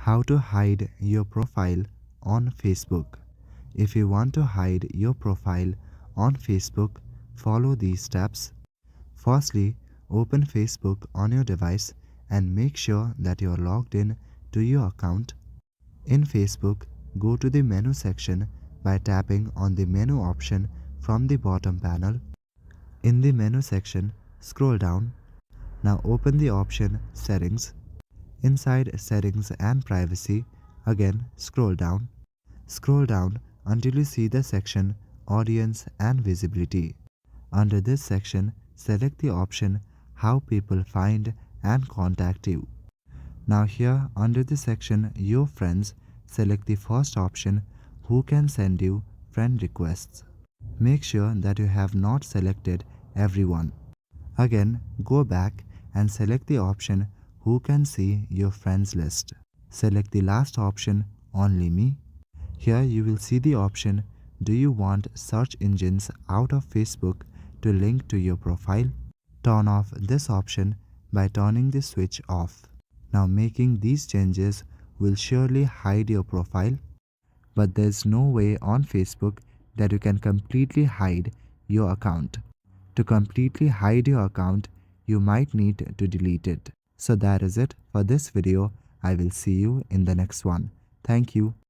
How to hide your profile on Facebook. If you want to hide your profile on Facebook, follow these steps. Firstly, open Facebook on your device and make sure that you are logged in to your account. In Facebook, go to the menu section by tapping on the menu option from the bottom panel. In the menu section, scroll down. Now open the option Settings. Inside Settings and Privacy, again scroll down. Scroll down until you see the section Audience and Visibility. Under this section, select the option How People Find and Contact You. Now here under the section Your Friends, select the first option Who Can Send You Friend Requests. Make sure that you have not selected Everyone. Again, go back and select the option Who Can See Your Friends List. Select the last option Only Me. Here you will see the option Do you want search engines out of Facebook to link to your profile? Turn off this option by turning the switch off. Now making these changes will surely hide your profile, but there's no way on Facebook that you can completely hide your account. To completely hide your account, you might need to delete it. So that is it for this video. I will see you in the next one. Thank you.